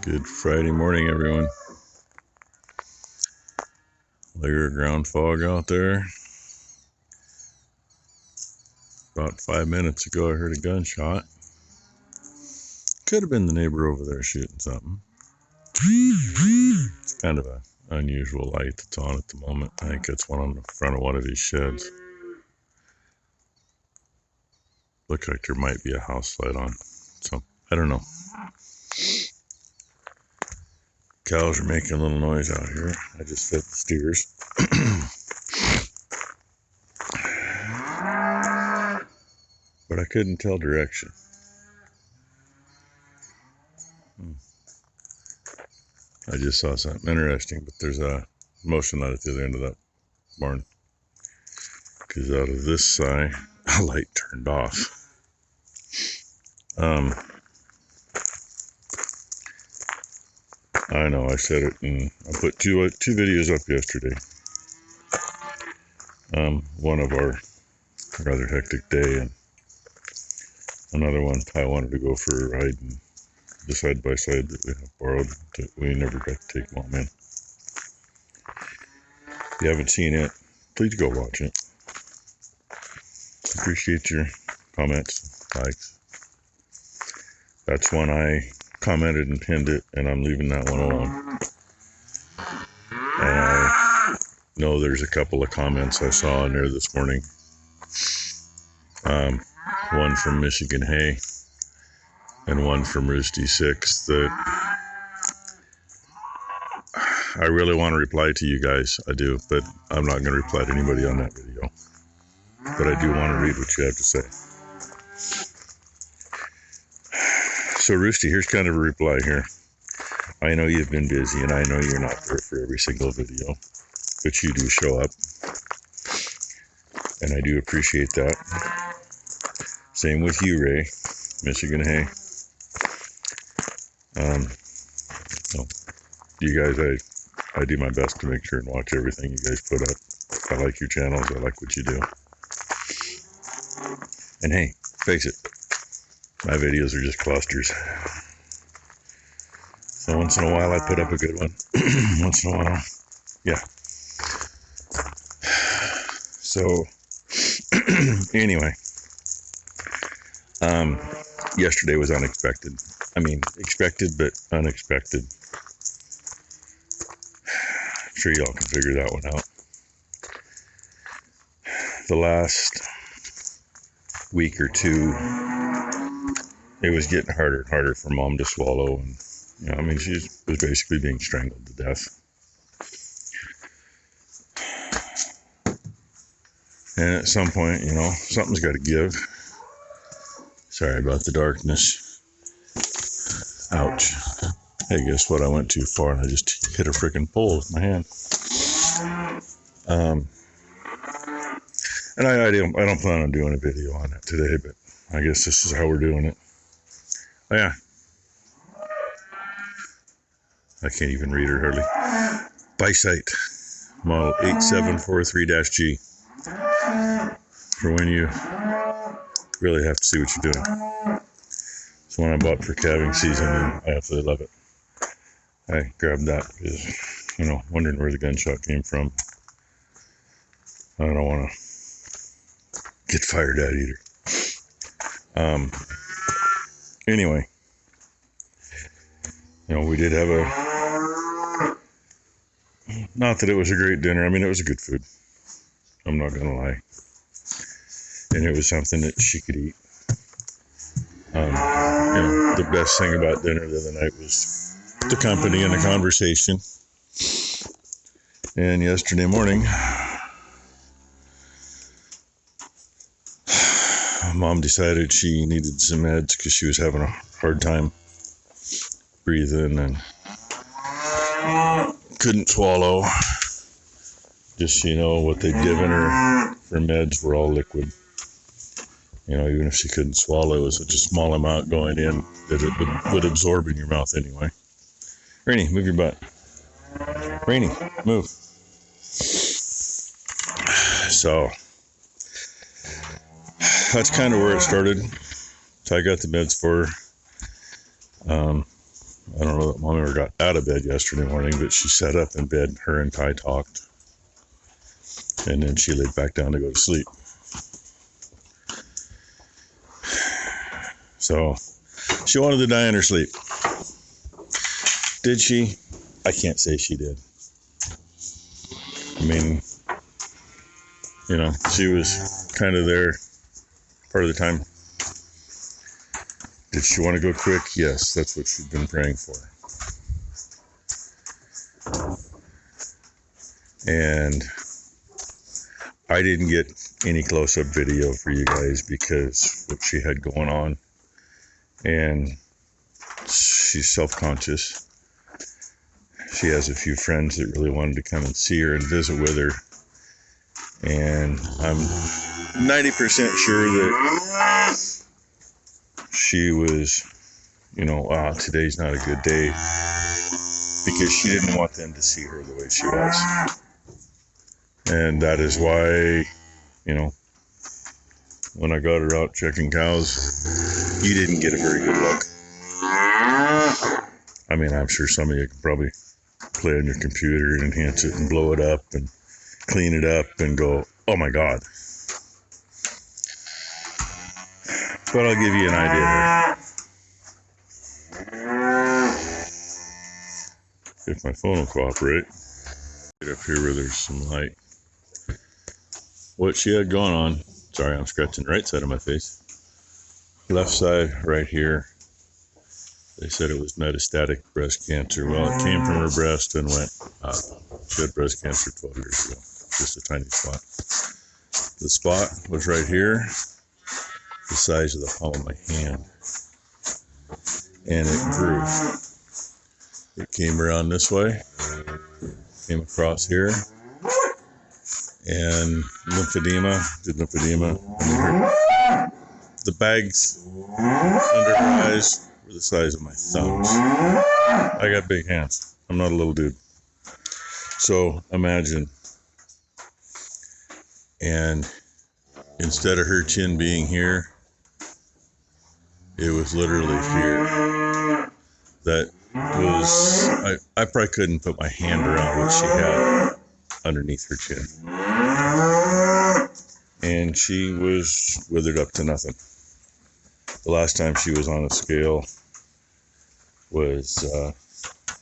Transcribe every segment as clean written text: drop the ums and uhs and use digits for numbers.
Good Friday morning, everyone. Layer ground fog out there. About 5 minutes ago, I heard a gunshot. Could have been the neighbor over there shooting something. It's kind of an unusual light that's on at the moment. I think it's one on the front of one of these sheds. Looks like there might be a house light on. So, I don't know. Cows are making a little noise out here. I just fed the steers. But I couldn't tell direction. I just saw something interesting, but there's a motion light at the other end of that barn. Because out of this side, a light turned off. I know, I said it, and I put two videos up yesterday. One of our rather hectic day, and another one I wanted to go for a ride, and the side-by-side that we have borrowed that we never got to take Mom in. If you haven't seen it, please go watch it. Appreciate your comments, likes. That's one I commented and pinned it, and I'm leaving that one alone. And I know there's a couple of comments I saw in there this morning. One from Michigan Hay and one from Roosty6 that I really want to reply to you guys. I do, but I'm not going to reply to anybody on that video. But I do want to read what you have to say. So Roosty, here's kind of a reply here. I know you've been busy, and I know you're not there for every single video, but you do show up, and I do appreciate that. Same with you, Ray, Michigan Hay. So you guys, I do my best to make sure and watch everything you guys put up. I like your channels. I like what you do. And hey, face it, my videos are just clusters. So once in a while I put up a good one. Once in a while, yeah. So anyway, yesterday was unexpected. I mean, expected, but unexpected. I'm sure y'all can figure that one out. The last week or two, it was getting harder and harder for Mom to swallow, and I mean, she was basically being strangled to death. And at some point, something's got to give. Sorry about the darkness. Ouch. Hey, guess what? I went too far and I just hit a freaking pole with my hand. And I don't plan on doing a video on it today, but I guess this is how we're doing it. Oh yeah. I can't even read her hardly. Bi-Sight model 8743-G. For when you really have to see what you're doing. It's one I bought for calving season, and I absolutely love it. I grabbed that because, wondering where the gunshot came from. I don't want to get fired at either. Anyway, we did have not that it was a great dinner. I mean, it was a good food. I'm not going to lie. And it was something that she could eat. The best thing about dinner the other night was the company and the conversation. And yesterday morning, Mom decided she needed some meds because she was having a hard time breathing and couldn't swallow. Just so you know, what they'd given her for meds were all liquid. Even if she couldn't swallow, it was such a small amount going in that it would absorb in your mouth anyway. Rainy, move your butt. Rainy, move. So, that's kind of where it started. So I got the meds for her. I don't know that Mom ever got out of bed yesterday morning, but she sat up in bed. Her and Ty talked. And then she laid back down to go to sleep. So she wanted to die in her sleep. Did she? I can't say she did. I mean, you know, she was kind of there part of the time. Did she want to go quick? Yes, that's what she'd been praying for. And I didn't get any close-up video for you guys because what she had going on. And she's self-conscious. She has a few friends that really wanted to come and see her and visit with her. And I'm 90% sure that she was, you know, wow, today's not a good day, because she didn't want them to see her the way she was. And that is why, you know, when I got her out checking cows, you didn't get a very good look. I mean, I'm sure some of you can probably play on your computer and enhance it and blow it up and clean it up and go, oh my God. But I'll give you an idea. If my phone will cooperate. Get up here where there's some light. What she had going on, sorry, I'm scratching the right side of my face. Left side right here. They said it was metastatic breast cancer. Well, it came from her breast and went up. She had breast cancer 12 years ago. Just a tiny spot. The spot was right here, the size of the palm of my hand. And it grew. It came around this way, came across here, and lymphedema, did lymphedema. The bags under her eyes were the size of my thumbs. I got big hands. I'm not a little dude. So imagine. And instead of her chin being here, it was literally here. That was, I probably couldn't put my hand around what she had underneath her chin. And she was withered up to nothing. The last time she was on a scale was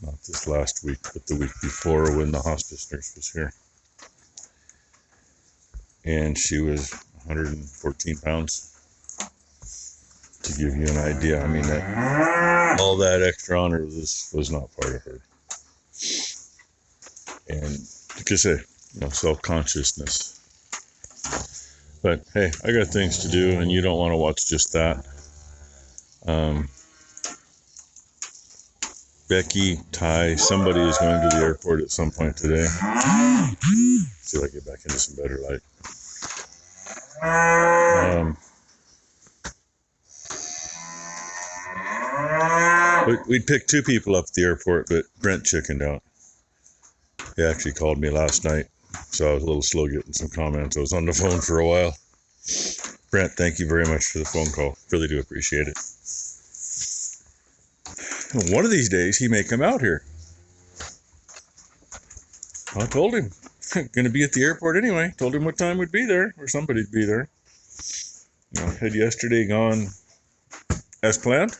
not this last week, but the week before, when the hospice nurse was here. And she was 114 pounds. To give you an idea, I mean, that all that extra on her was not part of her. And like I say, you know, self-consciousness. But hey, I got things to do, and you don't want to watch just that. Becky, Ty, somebody is going to the airport at some point today. See if I get back into some better light. We'd picked 2 people up at the airport, but Brent chickened out. He actually called me last night, so I was a little slow getting some comments. I was on the phone for a while. Brent, thank you very much for the phone call. Really do appreciate it. One of these days, he may come out here. I told him, going to be at the airport anyway. Told him what time we'd be there, or somebody'd be there. You know, had yesterday gone as planned,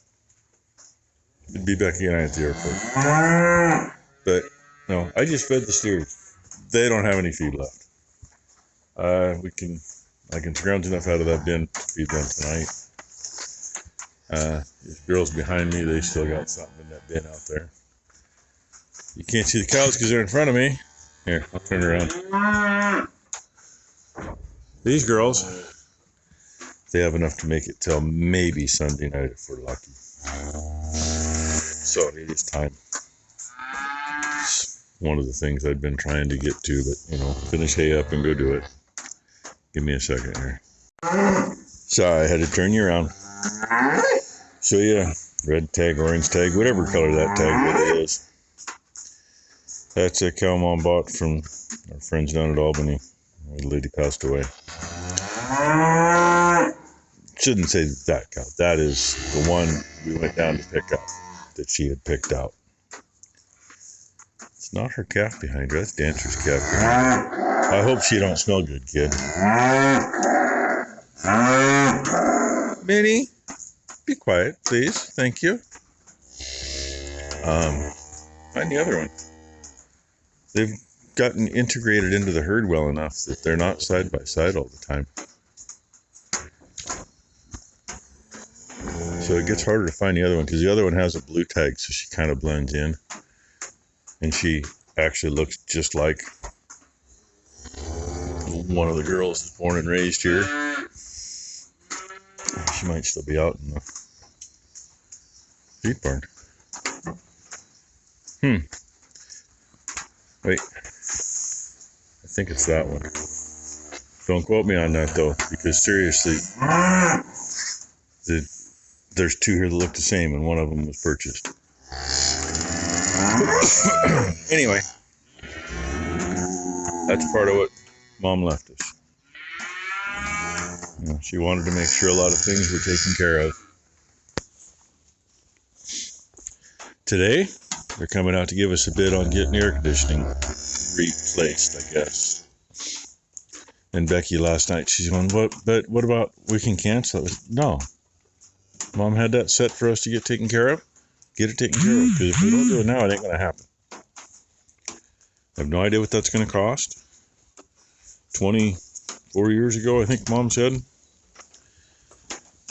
it'd be Becky and I at the airport. But no, I just fed the steers. They don't have any feed left. I can scrounge enough out of that bin to feed them tonight. These girls behind me, they still got something in that bin out there. You can't see the cows because they're in front of me. Here, I'll turn around. These girls, they have enough to make it till maybe Sunday night if we're lucky. So it is time. It's one of the things I've been trying to get to, but you know, finish hay up and go do it. Give me a second here. Sorry, I had to turn you around. Show you red tag, orange tag, whatever color that tag really is. That's a cow Mom bought from our friends down at Albany. The lady passed away. Shouldn't say that cow. That is the one we went down to pick up. that she had picked out. It's not her calf behind her. That's Dancer's calf behind her. I hope she don't smell good, kid. Minnie, be quiet, please. Thank you. Find the other one. They've gotten integrated into the herd well enough that they're not side by side all the time. So it gets harder to find the other one because the other one has a blue tag, so she kind of blends in. And she actually looks just like one of the girls that's born and raised here. She might still be out in the sheep barn. Wait. I think it's that one. Don't quote me on that though, because seriously, there's two here that look the same, and one of them was purchased. Anyway, that's part of what Mom left us. You know, she wanted to make sure a lot of things were taken care of. Today, they're coming out to give us a bid on getting air conditioning replaced, I guess. And Becky last night, she's going, what about, we can cancel it? No. Mom had that set for us to get taken care of. Get it taken care of, because if we don't do it now, it ain't going to happen. I have no idea what that's going to cost. 24 years ago, I think Mom said,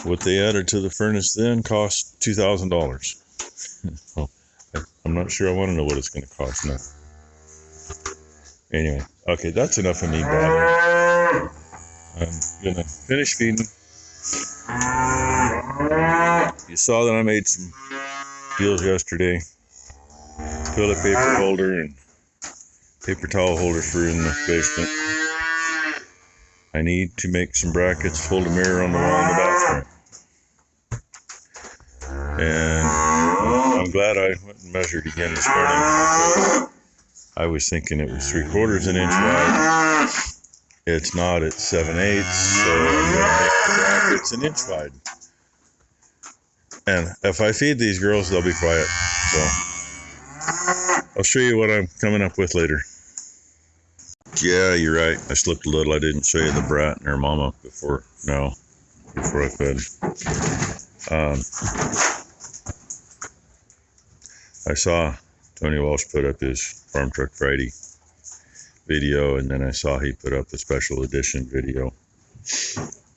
what they added to the furnace then cost $2,000. So, I'm not sure I want to know what it's going to cost now. Anyway, okay, that's enough of me, Bob. I'm going to finish feeding. You saw that I made some deals yesterday. Toilet paper holder and paper towel holder for in the basement. I need to make some brackets to hold a mirror on the wall in the bathroom. And I'm glad I went and measured again this morning. I was thinking it was 3/4 inch wide. It's not, it's 7/8, so I'm going to make the brackets an inch wide. And if I feed these girls, they'll be quiet. So I'll show you what I'm coming up with later. Yeah, you're right. I slipped a little. I didn't show you the brat and her mama before I fed. I saw Tony Walsh put up his Farm Truck Friday video, and then I saw he put up a special edition video.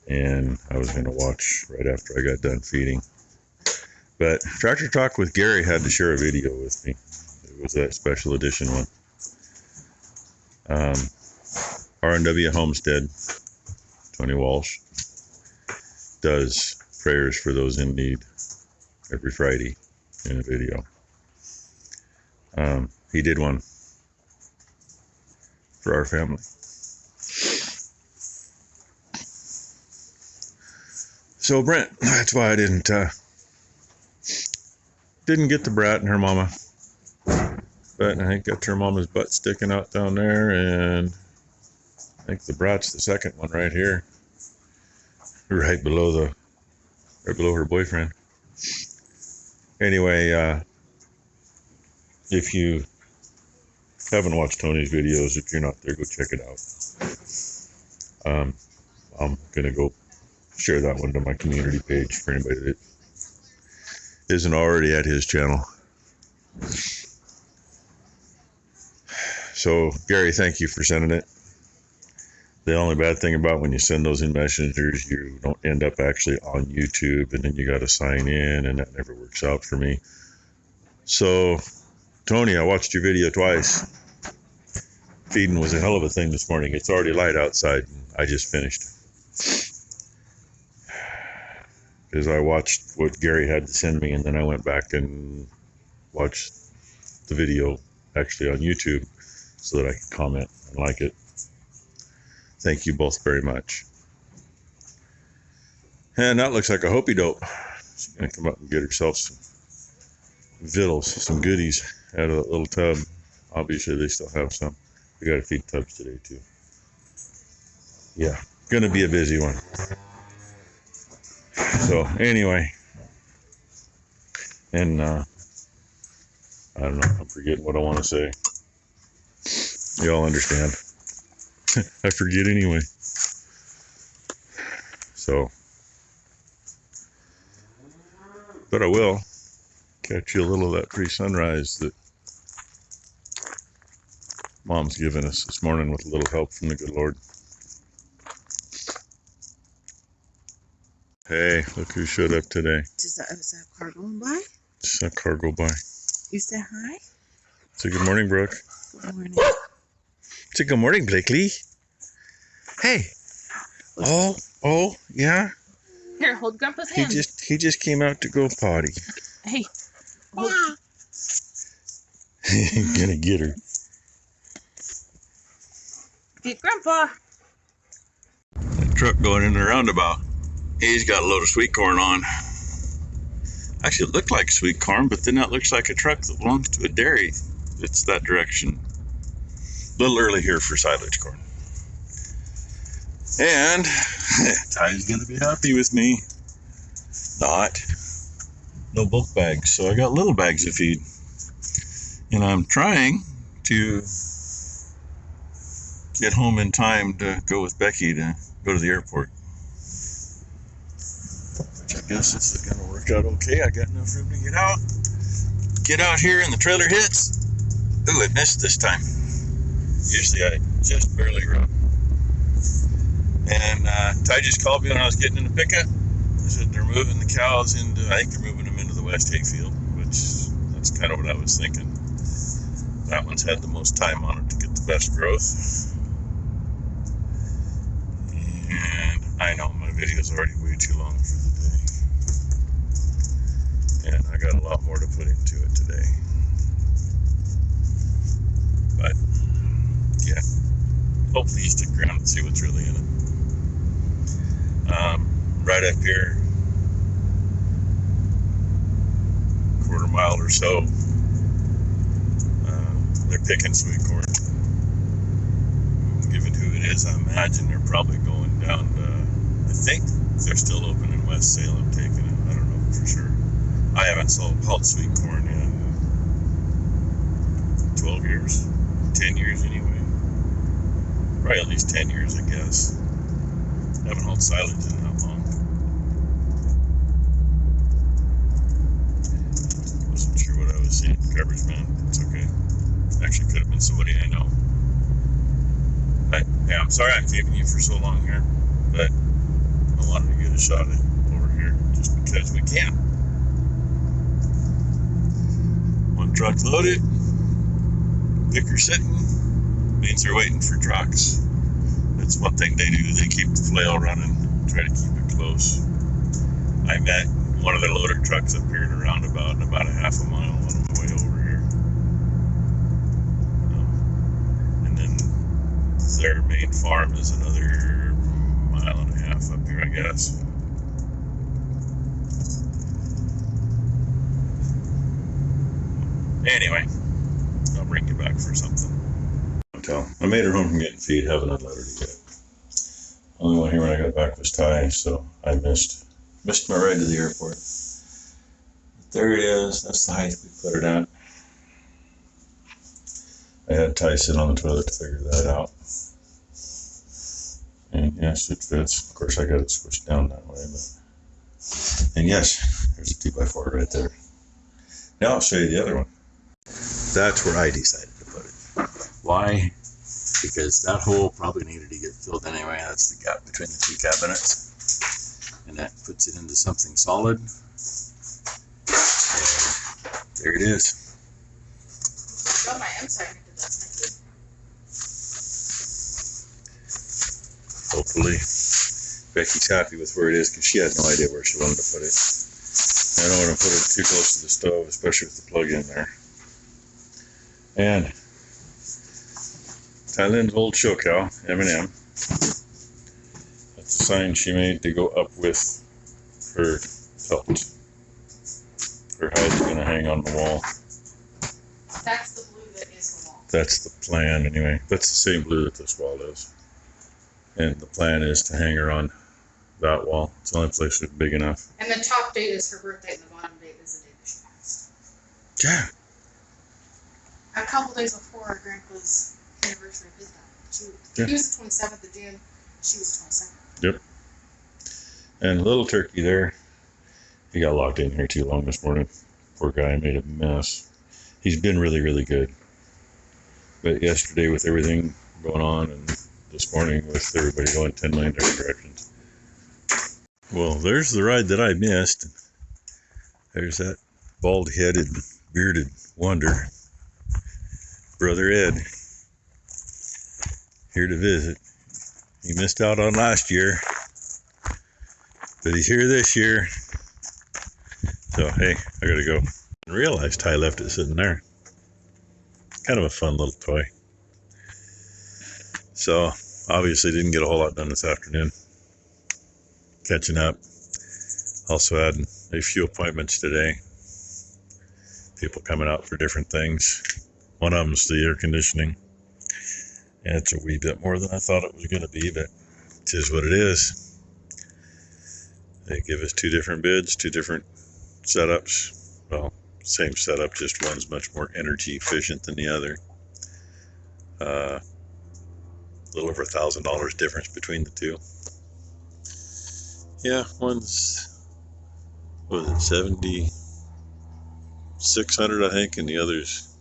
And I was going to watch right after I got done feeding. But Tractor Talk with Gary had to share a video with me. It was that special edition one. R&W Homestead, Tony Walsh, does prayers for those in need every Friday in a video. He did one for our family. So Brent, that's why I didn't get the brat and her mama. But I think got her mama's butt sticking out down there, and I think the brat's the second one right here, right below her boyfriend. Anyway, if you haven't watched Tony's videos, if you're not there, go check it out. I'm gonna go share that one to my community page for anybody that isn't already at his channel. So, Gary, thank you for sending it. The only bad thing about when you send those in messengers, you don't end up actually on YouTube, and then you got to sign in, and that never works out for me. So, Tony, I watched your video twice. Feeding was a hell of a thing this morning. It's already light outside, and I just finished. Because I watched what Gary had to send me, and then I went back and watched the video actually on YouTube so that I could comment and like it. Thank you both very much. And that looks like a Hopi dope. She's going to come up and get herself some vittles, some goodies out of that little tub. Obviously, they still have some. We got to feed tubs today, too. Yeah, going to be a busy one. So, anyway. And I don't know. I'm forgetting what I want to say. Y'all understand. I forget anyway. So, but I will catch you a little of that pre-sunrise that Mom's given us this morning with a little help from the good Lord. Hey, look who showed up today. Is that a car going by? Just a car go by. You say hi? Say good morning, Brooke. Good morning. Say good morning, Blakely. Hey. Oh, yeah. Here, hold Grandpa's hand. He just came out to go potty. Hey. Hold. Gonna get her. Get Grandpa. That truck going in the roundabout. He's got a load of sweet corn on. Actually, it looked like sweet corn, but then that looks like a truck that belongs to a dairy. It's that direction. A little early here for silage corn. And Ty's gonna be happy with me. Not. No bulk bags, so I got little bags of feed. And I'm trying to get home in time to go with Becky to go to the airport. Which I guess this is gonna work out okay. I got enough room to get out. Get out here and the trailer hits. Ooh, it missed this time. Usually I just barely run. And Ty just called me when I was getting in the pickup. They said they're moving the cows into, I think they're moving them into the West Hayfield, which that's kind of what I was thinking. That one's had the most time on it to get the best growth. And I know my video's already way too long for the day. And I got a lot more to put into it today. But, yeah. Hopefully you stick around and see what's really in it. Right up here, quarter mile or so, they're picking sweet corn. Given who it is, I imagine they're probably going down to, I think they're still open in West Salem taking it. I don't know for sure. I haven't hauled sweet corn in 12 years, 10 years anyway. Probably at least 10 years, I guess. I haven't hauled silage in that long. Wasn't sure what I was seeing. Garbage man. It's okay. Actually, could have been somebody I know. Yeah, I'm sorry I'm keeping you for so long here, but I wanted to get a shot at over here just because we can. One truck loaded, picker sitting, means they're waiting for trucks. That's one thing they do. They keep the flail running, try to keep it close. I met one of their loader trucks up here in a roundabout in about a half a mile on my way over here. And then their main farm is another mile and a half up here, I guess. Anyway, I'll bring you back for something. I made her home from getting feed, haven't let her to get it. Only one here when I got back was Ty, so I missed my ride to the airport. But there it is. That's the height we put it at. I had Ty sit on the toilet to figure that out. And yes, it fits. Of course, I got it squished down that way. But... And yes, there's a 2x4 right there. Now I'll show you the other one. That's where I decided to put it. Why? Because that hole probably needed to get filled anyway. That's the gap between the two cabinets. And that puts it into something solid. So, there it is. Oh, my M side did that. Hopefully Becky's happy with where it is because she had no idea where she wanted to put it. I don't want to put it too close to the stove, especially with the plug in there. And Tylynn's old show cow, M&M. That's a sign she made to go up with her felt. Her hide's going to hang on the wall. That's the blue that is the wall. That's the plan anyway. That's the same blue that this wall is. And the plan is to hang her on that wall. It's the only place that's big enough. And the top date is her birthday and the bottom date is the day that she passed. Yeah. a couple days before our grandpa's anniversary of his death. Yeah. He was the 27th of June. She was the 22nd. Yep. And little turkey there, he got locked in here too long this morning. Poor guy made a mess. He's been really, really good. But yesterday with everything going on and this morning with everybody going 10 million different directions. Well, there's the ride that I missed. There's that bald-headed, bearded wonder, Brother Ed, here to visit. He missed out on last year, but he's here this year. So, hey, I gotta go. I realized Ty left it sitting there. Kind of a fun little toy. So, obviously didn't get a whole lot done this afternoon. Catching up. Also had a few appointments today. People coming out for different things. One of them's the air conditioning. And it's a wee bit more than I thought it was going to be, but it is what it is. They give us 2 different bids, 2 different setups. Well, same setup, just one's much more energy efficient than the other. A little over $1,000 difference between the two. Yeah, one's, what was it, 7,600 I think, and the other's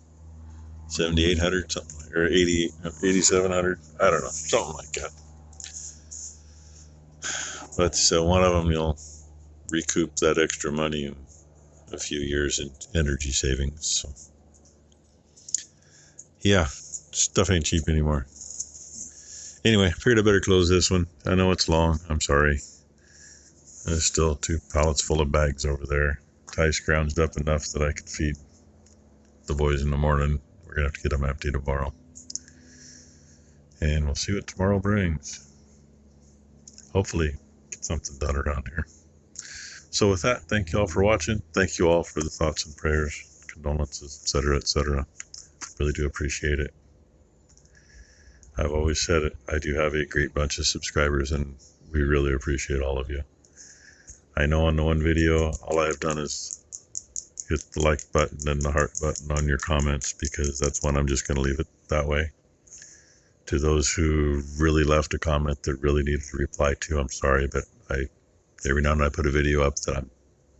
7,800 something like, or 8,700. I don't know, something like that. But one of them you'll recoup that extra money in a few years in energy savings. So yeah, stuff ain't cheap anymore. Anyway, figured I better close this one. I know it's long. I'm sorry. There's still 2 pallets full of bags over there. Ty scrounged up enough that I could feed the boys in the morning. We're going to have to get them empty tomorrow. And we'll see what tomorrow brings. Hopefully get something done around here. So with that, thank you all for watching. Thank you all for the thoughts and prayers, condolences, etc., etc. Really do appreciate it. I've always said it. I do have a great bunch of subscribers, and we really appreciate all of you. I know on the one video, all I have done is hit the like button and the heart button on your comments, because that's one I'm just going to leave it that way. To those who really left a comment that really needed to reply to, I'm sorry, but every now and then I put a video up that I'm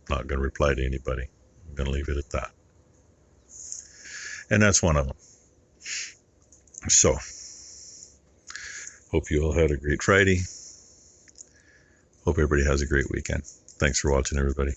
not going to reply to anybody. I'm going to leave it at that. And that's one of them. So, hope you all had a great Friday. Hope everybody has a great weekend. Thanks for watching, everybody.